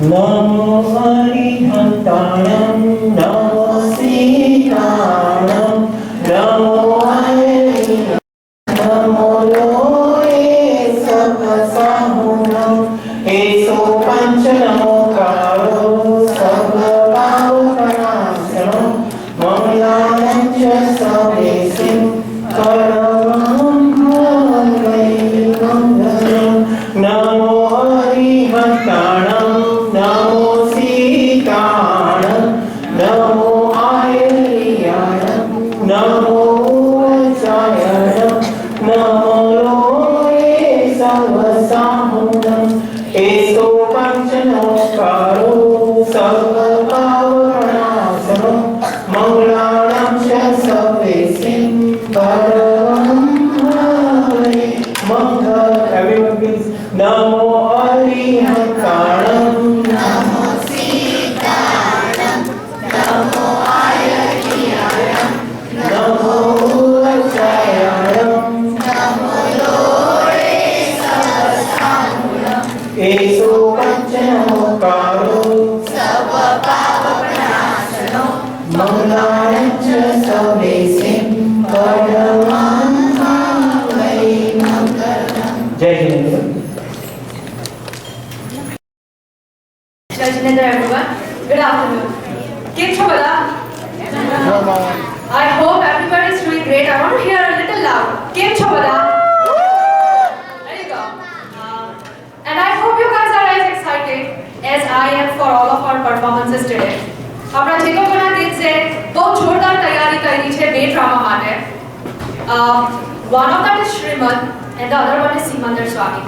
नमो अरिहन्ताणं नमो सीताणं नमो हरिहन्ताणं नमो लोये सर्वसाहुनं एसो पञ्चनमोकारो सर्वपापनाशनं मंगलानं च सर्वेसिं परमं वै मंगलं नमो हरिहन्ताणं नमो सीताणं नमो आयर्याणं नमो वज्रायणं नमो लोये सर्वसाहुनं एसो पञ्चनमोकारो सर्वपापनाशनं मंगलानं च सर्वेसिं परमं वै मंगलं everyone please नमो अरिहन्ताणं नमो सीताणं नमो आयर्याणं नमो वज्रायणं नमो लोये सर्वसाहुनं एसो पञ्चनमोकारो सर्वपापनाशनं मंगलानं च सर्वेसिं परमं वै मंगलं। जय Hind. Jai Hind everyone. Good afternoon. Kim Chobada. I hope everybody is doing great. I want to hear a little loud. Kim Chobada. There you go. And I hope you guys are as excited as I am for all of our performances today. આપણા JCOCO ગીત છે બહુ જોરદાર તૈયારી કરી છે બે drama માટે. One of them is Shreemad and the other one is Simandar Swami.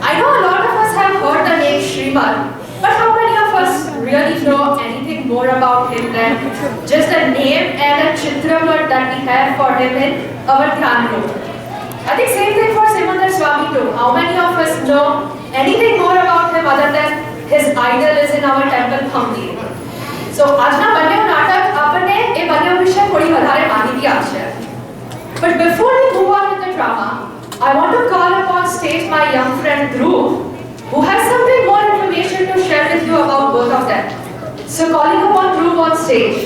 I know a lot of us have heard the name Shreemad, but how many of us really know anything more about him than just the name and the chitravat that we have for him in our Dhyan room? I think same thing for Simandar Swami too. How many of us know anything more about him other than his idol is in our temple Hampi? So આજના બંને નાટક આપણને એ બંને વિશે થોડી વધારે માહિતી આપશે. But before we move on with the drama, I want to call upon stage my young friend Dhruv, who has something more information to share with you about both of them. So calling upon Dhruv on stage.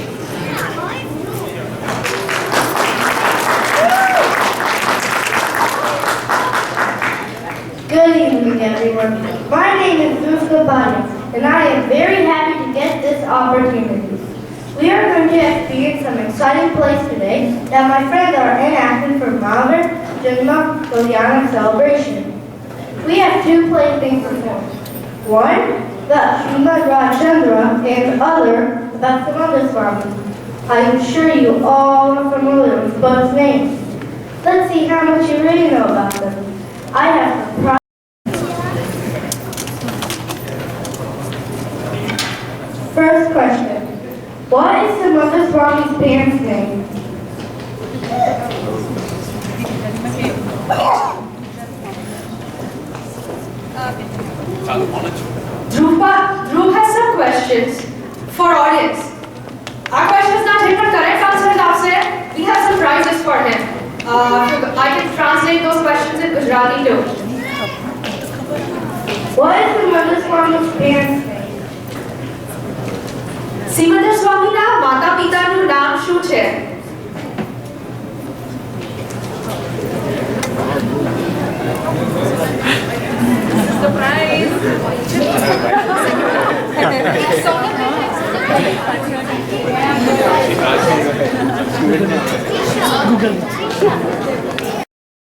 Good evening, everyone. My name is Dhruv Kabani, and I am very happy to get this opportunity. We are going to experience some exciting plays today that my friends are enacting for Mahaaveer, Janma, Kalyaanak celebration. We have two plays being performed. One, the Shreemad Rajchandra, and the other, the Simandar Swami. I am sure you all are familiar with both names. Let's see how much you really know about them. I have some First question. What is Simandar Swami's parents' name? Dhruv has some questions for audience. Our questions not taken correct answer आपसे. We have some prizes for him. I can translate those questions in Gujarati too. What is Simandar Swami's parents' name? Simandar Swamiના માતા-પિતાનું નામ શું છે? Surprise!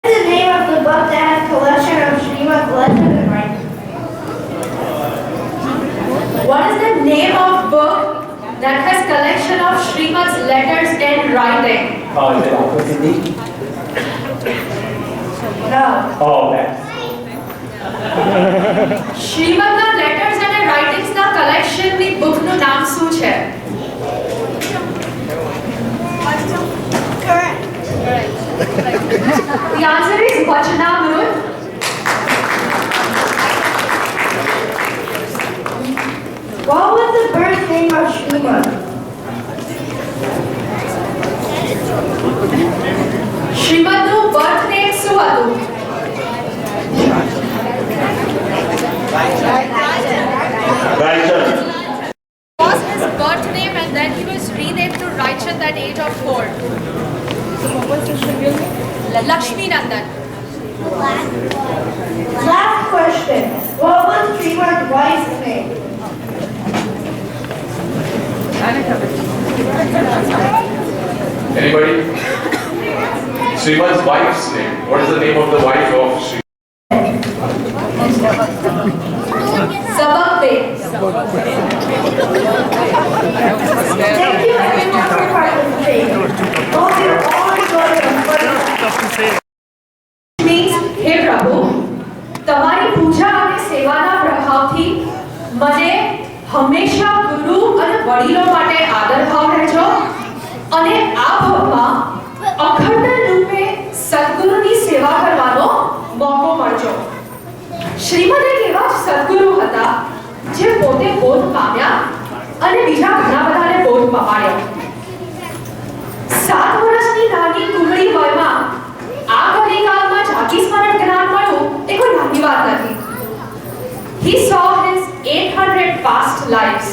What is the name of the book that has collection of Shreemad's lessons and writing? What is the name of book that has collection of Shreemad's letters and writing? Oh, is it Opportunity? No. Oh, that's શ્રીમદના letters and writings ના collection ની book નું નામ શું છે? Correct. The answer is Vachanamrut. What was the birth name of Shreemad? શ્રીમદનું birth name શું હતું? Raaychand. today. Anybody? Shreemad's wife's name. What is the name of the wife of Shreemad? Sabak. Thank you everyone for participating. Hope you all enjoyed the fun. Means, हे प्रभु, તમારી પૂજા અને સેવાના પ્રભાવથી મને હંમેશા ગુરુ અને વડીલો માટે આદર ભાવ રહેજો અને આ ભાવમાં અખંડ રૂપે સદગુરુની સેવા કરવાનો મોકો મળજો. શ્રીમદ એક એવા જ સદગુરુ હતા જે પોતે બોધ પામ્યા અને બીજા ઘણા બધાને બોધ પમાડ્યો. 7 વર્ષની નાની કુમળી વયમાં આ કલિકાળમાં જાતિ સ્મરણ જ્ઞાન મળવું એ કોઈ નાની વાત નથી. He saw his 800 past lives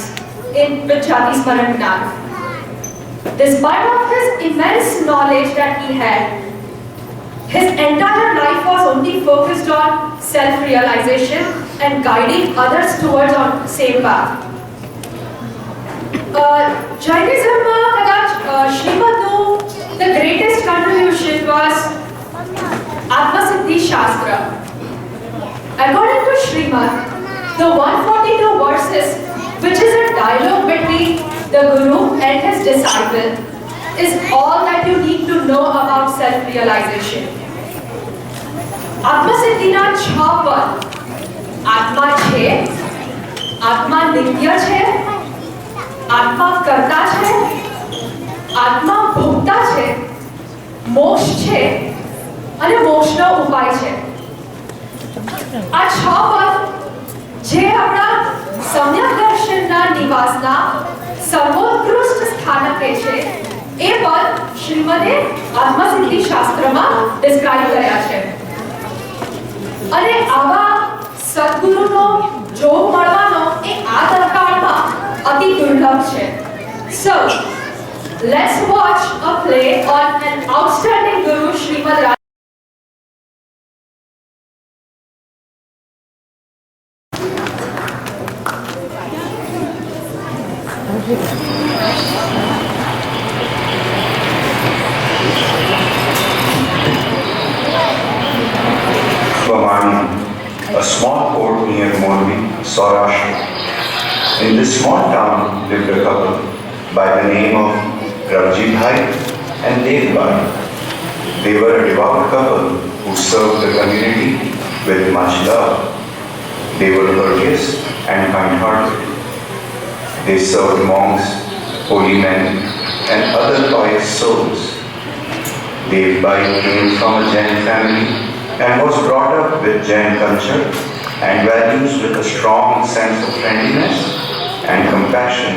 in Jati Smaran Gnan. Despite of his immense knowledge that he had, his entire life was only focused on self-realization and guiding others towards on same path. Jainism kadach Shreemad's the greatest contribution was Atma-Siddhi Shastra. According to Shreemad, the 142 verses, which is a dialogue between the Guru and his disciple, is all that you need to know about self-realization. Atma-Siddhina 6 પદ આત્મા છે, આત્મા નિત્ય છે, આત્મા કર્તા છે, આત્મા ભોગતા છે, મોક્ષ છે અને મોક્ષનો ઉપાય છે. આ 6 પદ જે આપણા સમ્યક દર્શનના નિવાસના સર્વોત્કૃષ્ટ સ્થાનકે છે એ પદ શ્રીમદે આત્મસિદ્ધિ શાસ્ત્રમાં ડિસ્ક્રાઇબ કર્યા છે. અને આવા સદગુરુનો જોગ મળવાનો એ આ તરકાળમાં અતિ દુર્લભ છે. So, let's watch a play on an outstanding Guru, Shreemad Rajchandra. A small port near Morbi, Saurashtra. In this small town lived a couple by the name of Ravji Bhai and Dev Bhai. They were a devout couple who served the community with much love. They were courteous and kind-hearted. They served monks, holy men, and other pious souls. Dev Bhai came from a Jain family and was brought up with Jain culture and values with a strong sense of friendliness and compassion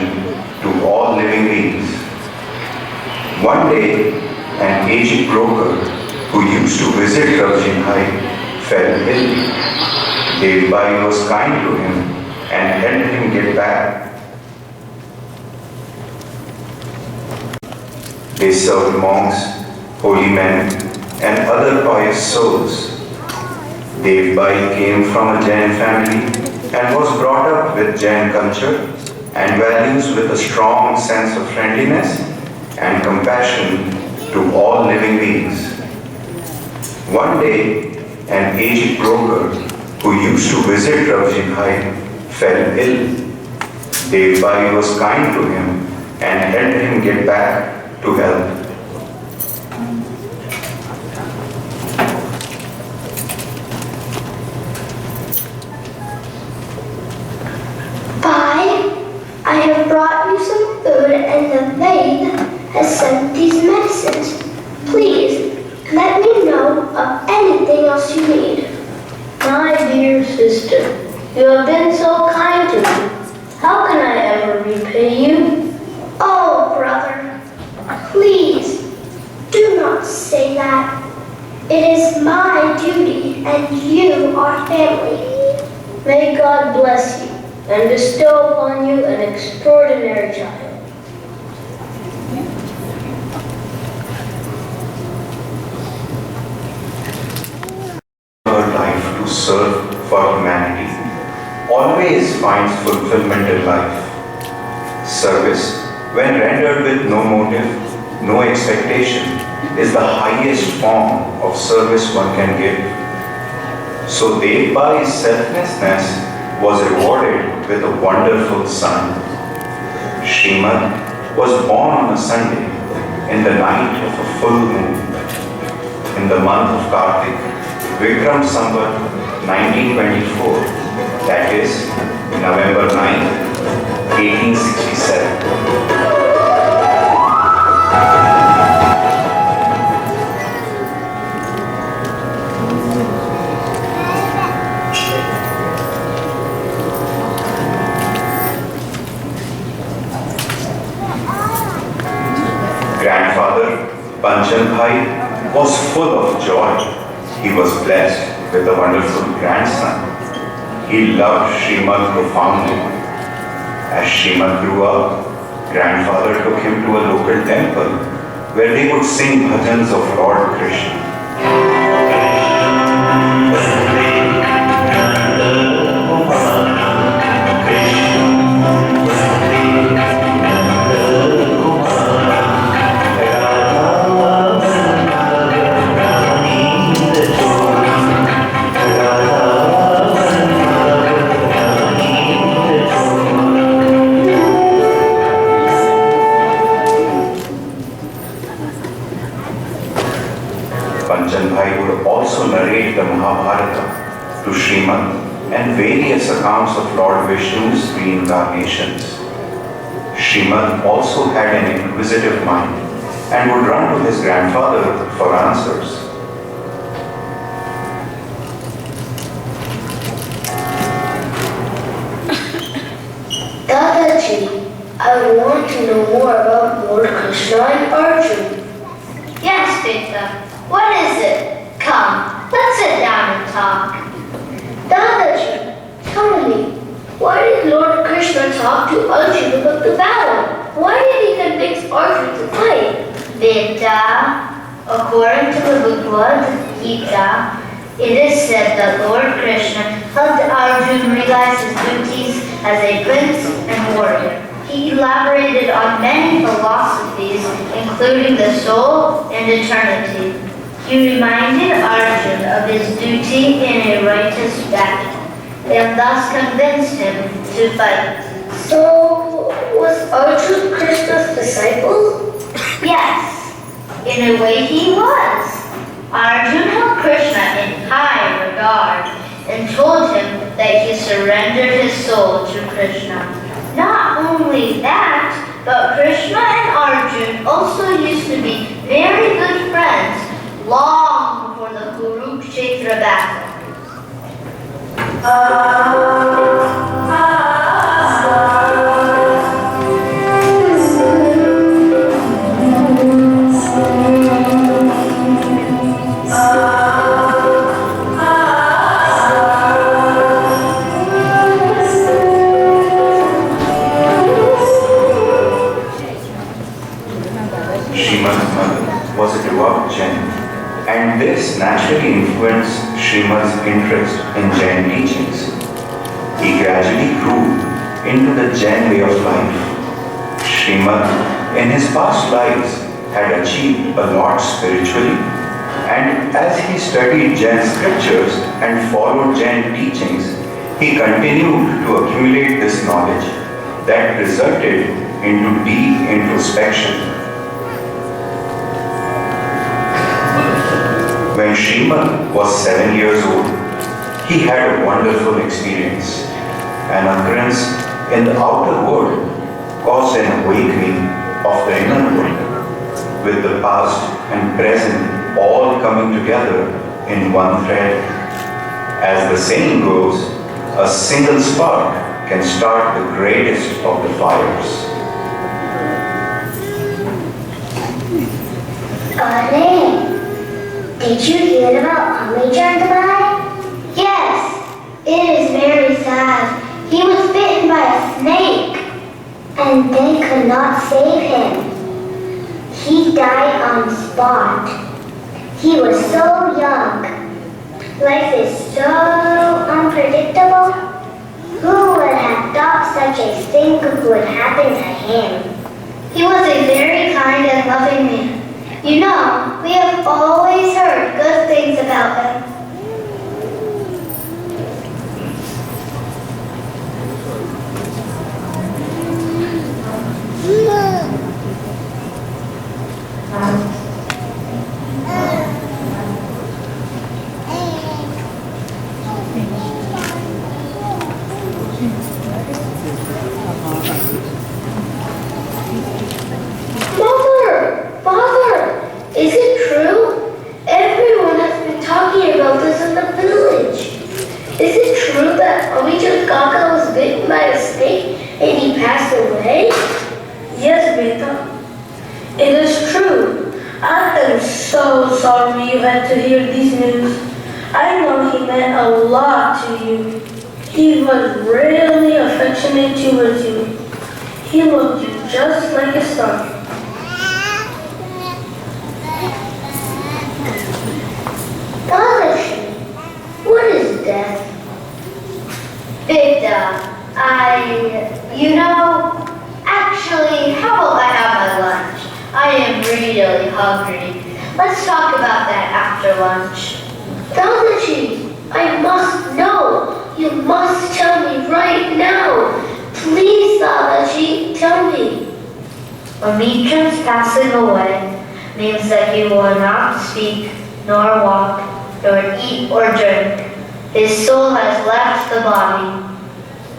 to all living beings. One day, an aged broker who used to visit Ravji Bhai fell ill. Dev Bhai was kind to him and helped him get back. They served monks, holy men, and other pious souls. Dev Bhai came from a Jain family and was brought up with Jain culture and values with a strong sense of friendliness and compassion to all living beings. One day, an aged broker who used to visit Ravji Bhai fell ill. Dev Bhai was kind to him and helped him get back to health. I have brought you some food and the maid has sent these medicines. Please, let me know of anything else you need. My dear sister, you have been so kind to me. How can I ever repay you? Oh, brother, please, do not say that. It is my duty and you are family. May God bless you and bestow upon you an extraordinary child. Her life to serve for humanity, always finds fulfillment in life. Service, when rendered with no motive, no expectation, is the highest form of service one can give. So Devbai's selflessness was rewarded with a wonderful son. Shreemad was born on a Sunday in the night of a full moon. In the month of Kartik, Vikram Samvat 1924, that is November 9th, 1867. Grandfather Panchal Bhai was full of joy. He was blessed with a wonderful grandson. He loved Shreemad profoundly. As Shreemad grew up, grandfather took him to a local temple where they would sing bhajans of Lord Krishna. Panchal Bhai would also narrate the Mahaaveer to Shreemad and various accounts of Lord Vishnu's reincarnations. Shreemad also had an inquisitive mind and would run to his grandfather for answers. Dadaji, I want to know more about Lord Krishna and Arjun. Yes, Beta. What is it? Come, let's sit down and talk. Dadaji, tell me, why did Lord Krishna talk to Arjun about the battle? Why did he convince Arjun to fight? Beta, according to the Bhagavad Gita, it is said that Lord Krishna helped Arjun realize his duties as a prince and warrior. He elaborated on many philosophies, including the soul and eternity. He reminded Arjun of his duty in a righteous battle, and thus convinced him to fight. So, was Arjun Krishna's disciple? Yes, in a way he was. Arjun held Krishna in high regard and told him that he surrendered his soul to Krishna. Not only that, but Krishna and Arjun also used to be very good friends long before the Kurukshetra battle. Shreemad's mother was a devout Jain, and this naturally influenced Shreemad's interest in Jain teachings. He gradually grew into the Jain way of life. Shreemad, in his past lives, had achieved a lot spiritually, and as he studied Jain scriptures and followed Jain teachings, he continued to accumulate this knowledge that resulted into deep introspection. When Shreemad was 7 years old, he had a wonderful experience. An occurrence in the outer world caused an awakening of the inner world, with the past and present all coming together in one thread. As the saying goes, a single spark can start the greatest of the fires. Did you hear about Raaychand? Yes, it is very sad. He was bitten by a snake. And they could not save him. He died on the spot. He was so young. Life is so unpredictable. Who would have thought such a thing would happen to him? He was a very kind and loving man. You know, we have always heard good things about him. Father, is it true? Everyone has been talking about this in the village. Is it true that JCOCO was bitten by a snake and he passed away? Yes, Beta. It is true. I am so sorry you had to hear these news. I know he meant a lot to you. He was really affectionate towards you. He loved you just like a son. Father, what is death? Victor, actually, how about I have my lunch? I am really hungry. Let's talk about that after lunch. Dadaji, I must know. You must tell me right now. Please, Dadaji, tell me. Raaychand's passing away means that he will not speak, nor walk, nor eat or drink. His soul has left the body.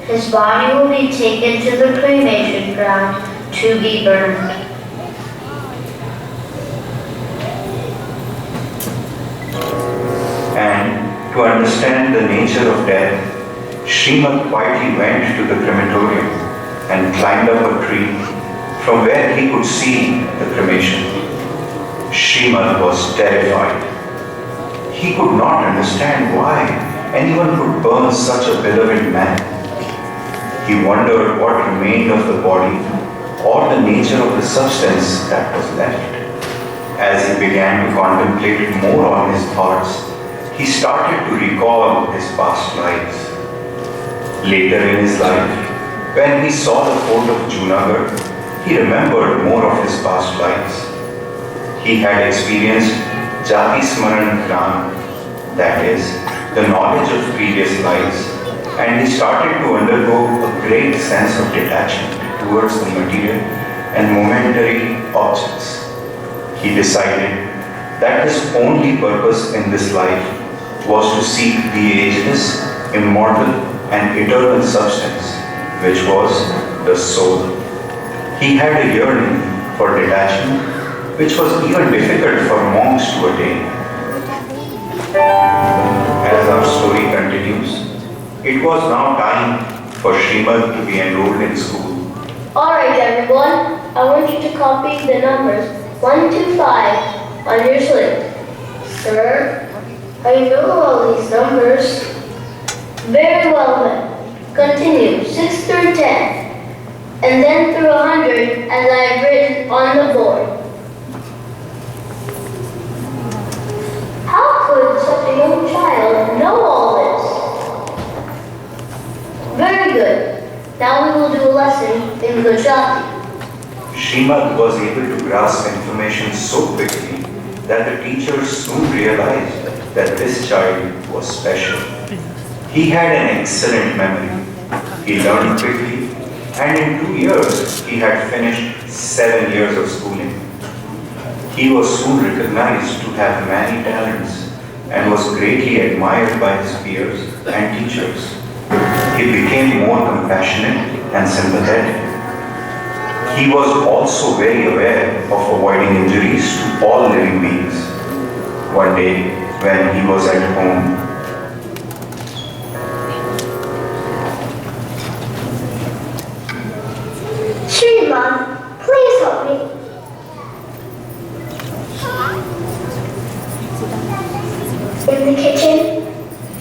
His body will be taken to the cremation ground to be burned. And to understand the nature of death, Shreemad quietly went to the crematorium and climbed up a tree from where he could see the cremation. Shreemad was terrified. He could not understand why anyone could burn such a beloved man. He wondered what remained of the body or the nature of the substance that was left. As he began to contemplate more on his thoughts, he started to recall his past lives. Later in his life, when he saw the fort of Junagadh, he remembered more of his past lives. He had experienced Jati Smaran Gyan, that is, the knowledge of previous lives, and he started to undergo a great sense of detachment towards the material and momentary objects. He decided that his only purpose in this life was to seek the ageless, immortal, and eternal substance, which was the soul. He had a yearning for detachment, which was even difficult for monks to attain. As our story continues, it was now time for Shreemad to be enrolled in school. Alright everyone, I want you to copy the numbers 1 to 5 on your slate. Sir, I know all these numbers. Very well then. Continue 6 through 10, and then through 100 as I have written on the board. How could such a young child know all this? Very good. Now we will do a lesson in Gujarati. Shreemad was able to grasp information so quickly that the teachers soon realized that this child was special. He had an excellent memory. He learned quickly, and in 2 years he had finished 7 years of schooling. He was soon recognized to have many talents and was greatly admired by his peers and teachers. He became more compassionate and sympathetic. He was also very aware of avoiding injuries to all living beings. One day, when he was at home, Shreemad, please help me. In the kitchen?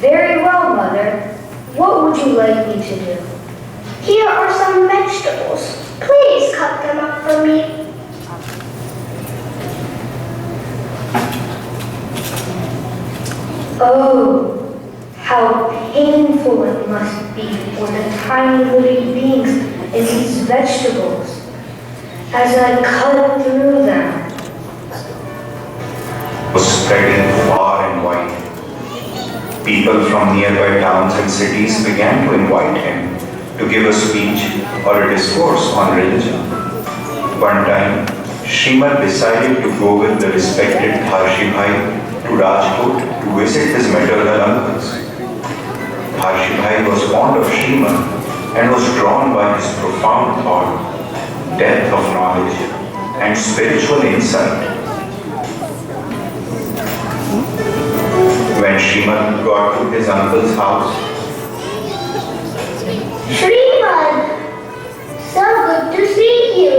Very well, Mother. What would you like me to do? Here are some vegetables. Please cut them up for me. Oh, How painful it must be for the tiny living beings in these vegetables as I cut through them. Was spreading far and wide. People from nearby towns and cities began to invite him to give a speech or a discourse on religion. One time, Shreemad decided to go with the respected Harshi Bhai to Rajkot to visit his maternal uncles. Harshi Bhai was fond of Shreemad and was drawn by his profound thought, depth of knowledge, and spiritual insight. When Shreemad got to his uncle's house, Shreemad, so good to see you.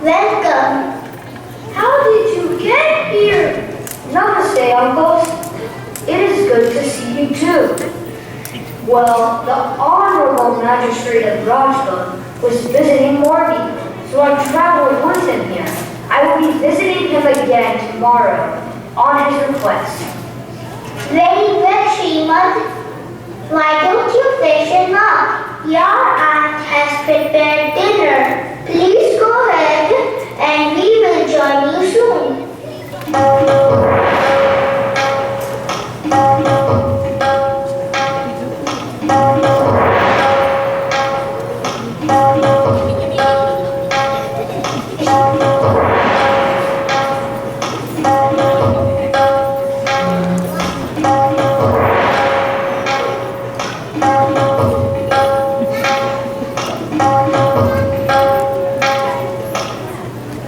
Welcome. How did you get here? Namaste, uncles. It is good to see you too. Well, the Honorable Magistrate of Raajkot was visiting Morbi, so I traveled with him here. I will be visiting him again tomorrow, on his request. Very good, Shreemad. Why don't you freshen up? Your aunt has prepared dinner. Please go ahead and we will join you soon.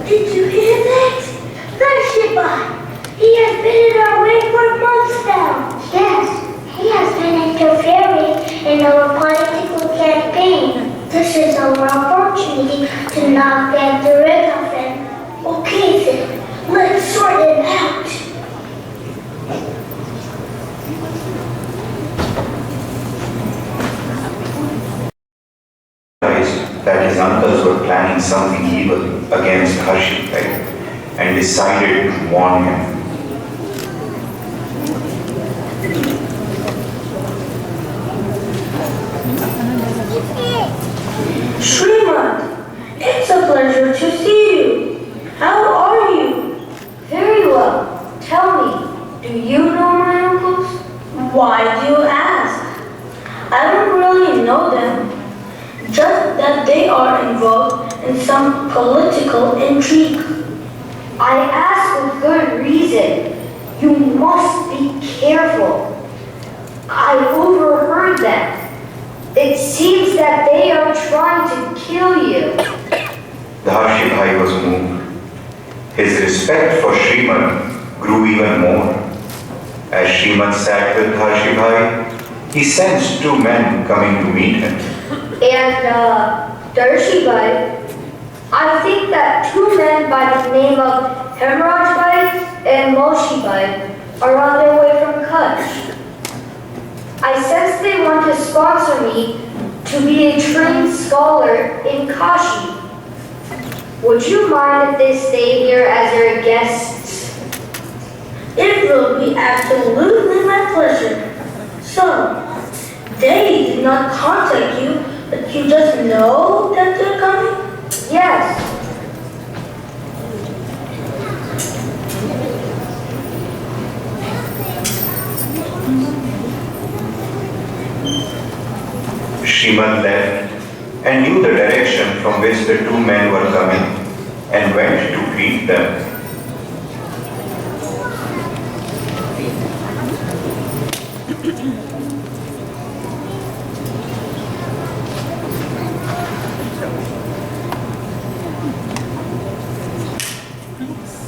Did you hear that? There's Shibai. He has been in our way for months now. Yes, he has been interfering in our political campaign. This is our opportunity to not get rid of him. Okay then, let's sort him out. realized that his uncles were planning something evil against Harshi Bhai and decided to warn him. Shreemad, it's a pleasure to see you. How are you? Very well. Tell me, do you know my uncles? Why do you ask? I don't really know them. Just that they are involved in some political intrigue. I ask with good reason. You must be careful. I overheard them. It seems that they are trying to kill you. The Harshi Bhai was moved. His respect for Shreemad grew even more. As Shreemad sat with Harshi Bhai, he sensed two men coming to meet him. And Darshi Bhai, I think that two men by the name of Hemraj Bhai and Moshi Bhai are on their way from Kutch. I sense they want to sponsor me to be a trained scholar in Kashi. Would you mind if they stay here as their guests? It will be absolutely my pleasure. So, they did not contact you, but you just know that they're coming? Yes. Shreemad left and knew the direction from which the two men were coming and went to greet them.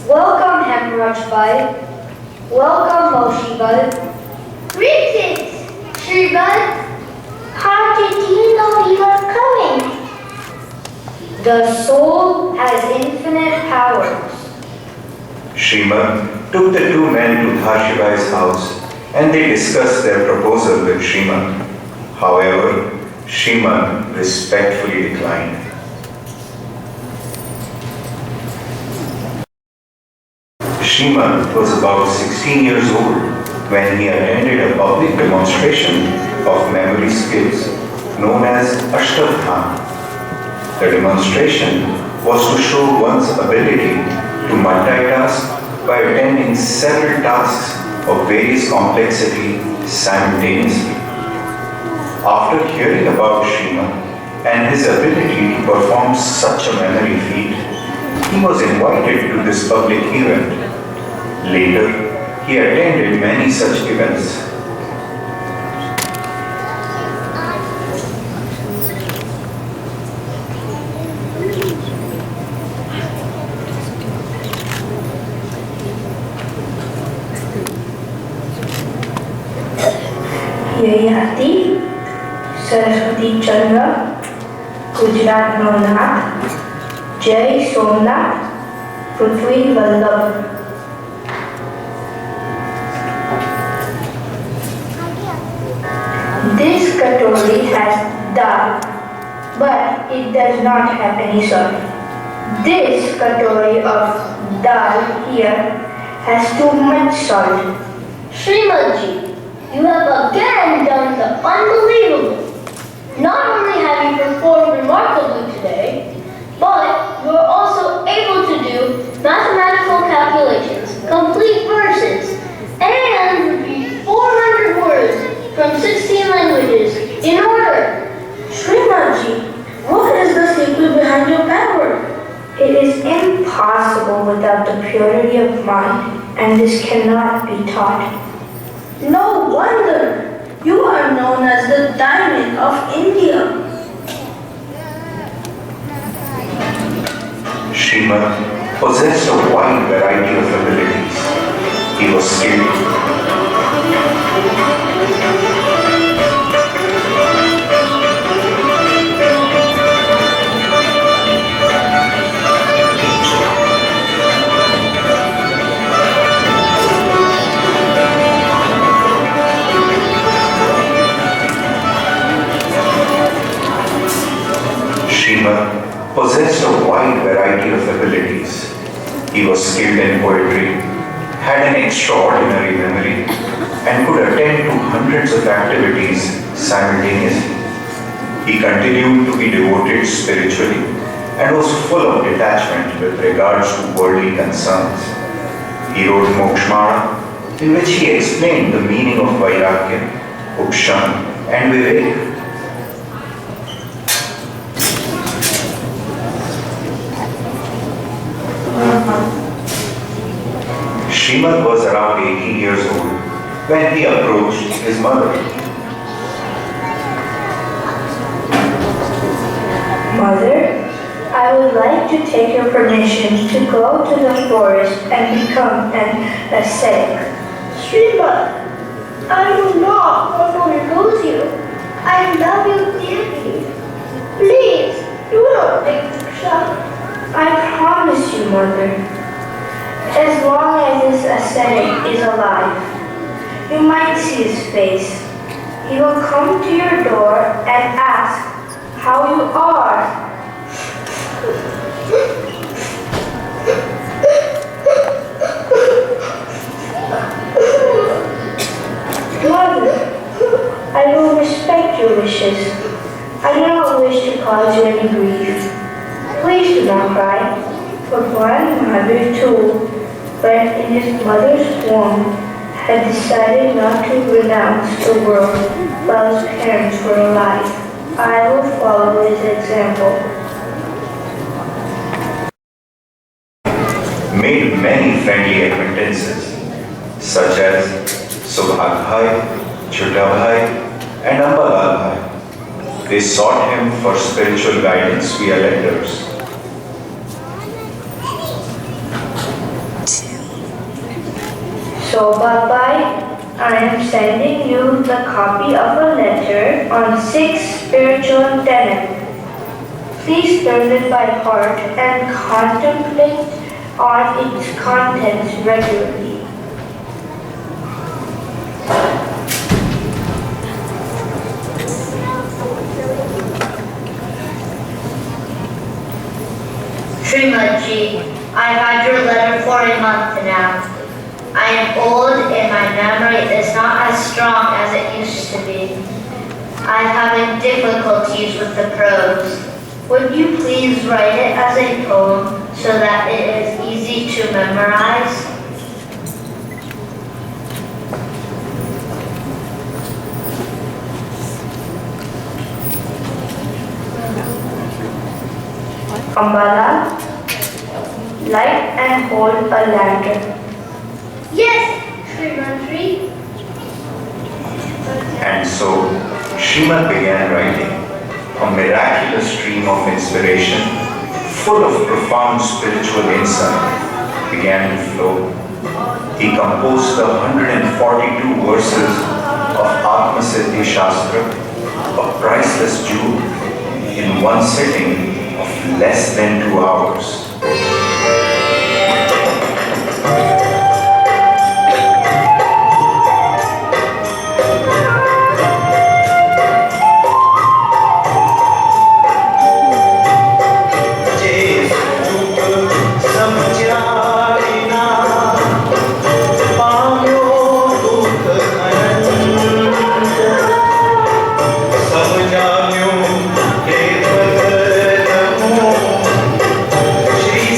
Welcome, Hemraj Bhai. Welcome, Moshi Bhai. Greetings, Shreemad. How did you know you were coming? The soul has infinite powers. Shreemad took the two men to Harshi Bhai's house and they discussed their proposal with Shreemad. However, Shreemad respectfully declined. Shreemad was about 16 years old when he attended a public demonstration of memory skills known as Ashtadhan. The demonstration was to show one's ability to multitask by attending several tasks of various complexity simultaneously. After hearing about Shreemad and his ability to perform such a memory feat, he was invited to this public event. Later, he attended many such events. Yayati, Saraswati Chandra, Gujarat Navnath, Jai Somnath, Prithvi Vallabh. This katori has dal, but it does not have any salt. This katori of dal here has too much salt. Shreemadji, you have again done the unbelievable. Not only have you performed remarkably today, but you are also able to do mathematical calculations, complete verses, and repeat 400 words from 16 languages in order. Shreemadji, what is the secret behind your power? It is impossible without the purity of mind, and this cannot be taught. No wonder you are known as the diamond of India. Shreemad possessed a wide variety of abilities. He was skilled. Shreemad possessed a wide variety of abilities. He was skilled in poetry, had an extraordinary memory, and could attend to hundreds of activities simultaneously. He continued to be devoted spiritually and was full of detachment with regards to worldly concerns. He wrote Mokshmara, in which he explained the meaning of Vairagya, Upshan, and Vivek. Shreemad was around 18 years old when he approached his mother. Mother, I would like to take your permission to go to the forest and become an ascetic. Shreemad, I do not want to lose you. I love you dearly. Please, do not take the shot. I promise you, Mother. As long as this ascetic is alive, you might see his face. He will come to your door and ask how you are. Mother, I will respect your wishes. I do not wish to cause you any grief. Please do not cry. For one Mahaaveer too, when in his mother's womb, had decided not to renounce the world while his parents were alive. I will follow his example. Made many friendly acquaintances, such as Subhag Bhai, Chota Bhai, and Ambalal Bhai. They sought him for spiritual guidance via letters. So, Bye-bye, I am sending you the copy of a letter on 6 spiritual tenets. Please learn it by heart and contemplate on its contents regularly. Shreemadji, I've had your letter for a month now. I am old and my memory is not as strong as it used to be. I'm having difficulties with the prose. Would you please write it as a poem so that it is easy to memorize? Ambala, light and hold a lantern. Yes, Shreemad. And so, Shreemad began writing. A miraculous stream of inspiration, full of profound spiritual insight, began to flow. He composed the 142 verses of Atma Siddhi Shastra, a priceless jewel, in one sitting of less than 2 hours. Shri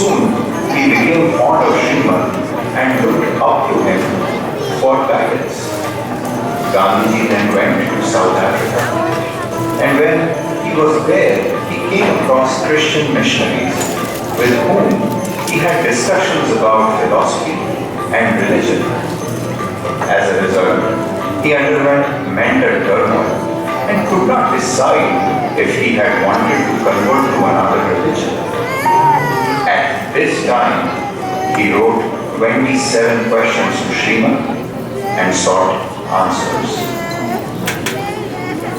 Soon, he became fond of Shreemad and looked up to him for guidance. Gandhiji then went to South Africa. And when he was there, he came across Christian missionaries with whom he had discussions about philosophy and religion. As a result, he underwent mental turmoil and could not decide if he had wanted to convert to another religion. At this time, he wrote 27 questions to Shreemad and sought answers.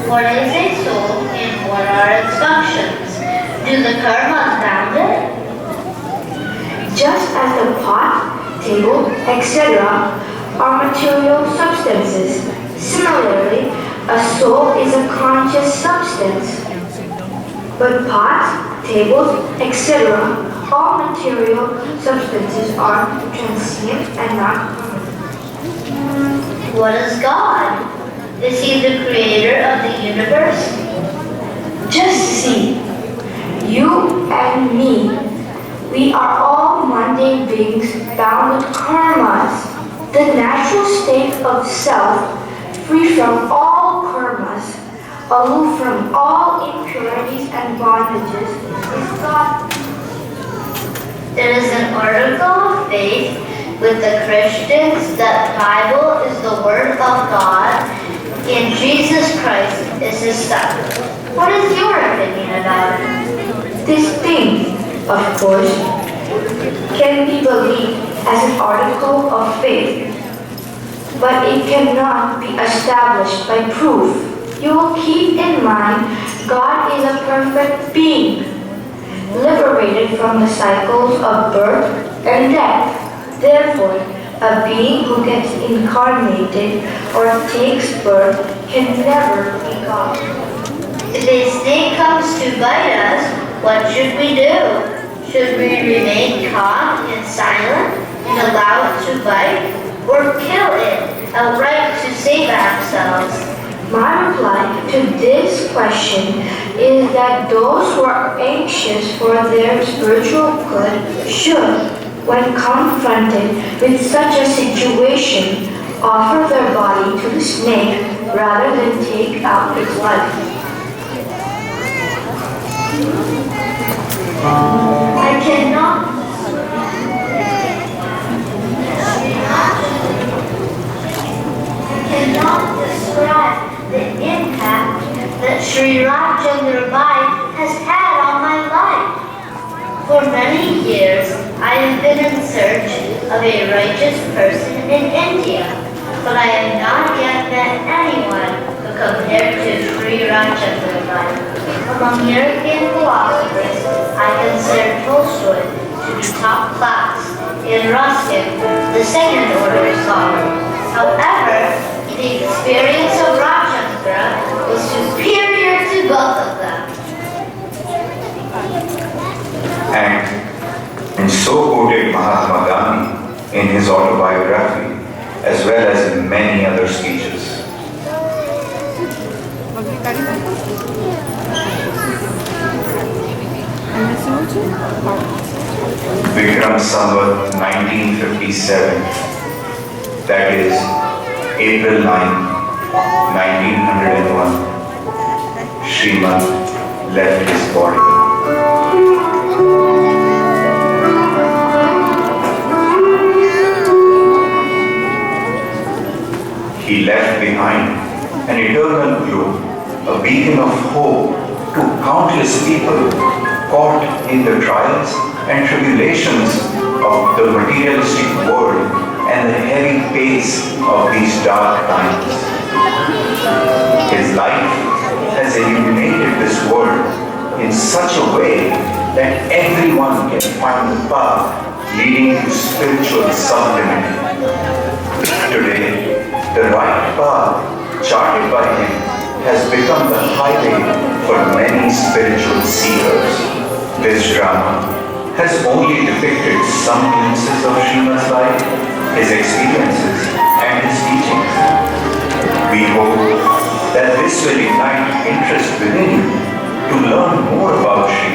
What is a soul and what are its functions? Do the karmas bound it? Just as the pot, table, etc. are material substances, similarly, a soul is a conscious substance. But pots, tables, etc. all material substances are transient and not permanent. What is God? Is he the creator of the universe? Just see, you and me, we are all mundane beings bound with karmas. The natural state of self, free from all karmas, aloof from all impurities and bondages, is God. There is an article of faith with the Christians that Bible is the word of God and Jesus Christ is his son. What is your opinion about it? This thing, of course, can be believed as an article of faith, but it cannot be established by proof. You will keep in mind God is a perfect being, liberated from the cycles of birth and death. Therefore, a being who gets incarnated or takes birth can never be God. If a snake comes to bite us, what should we do? Should we remain calm and silent and allow it to bite, or kill it outright to save ourselves? My reply to this question is that those who are anxious for their spiritual good should, when confronted with such a situation, offer their body to the snake rather than take out its life. I cannot describe the impact that Shreemad Rajchandra has had on my life. For many years, I have been in search of a righteous person in India, but I have not yet met anyone who compared to Shri Rajchandra. Among European philosophers, I consider Tolstoy to be top class, and Ruskin the second order scholar. However, the experience of Rajchandra was superior to both of them. And so quoted Mahatma Gandhi in his autobiography, as well as in many other speeches. Vikram Samvat 1957, that is April 9, 1901, Shreemad left his body. He left behind an eternal glow, a beacon of hope to countless people caught in the trials and tribulations of the materialistic world and the heavy pace of these dark times. His life has illuminated this world in such a way that everyone can find the path leading to spiritual sublimity. Today, the right path charted by him has become the highway for many spiritual seekers. This drama has only depicted some glimpses of Shreemad's life, his experiences, and his teachings. We hope that this will ignite interest within you to learn more about Shreemad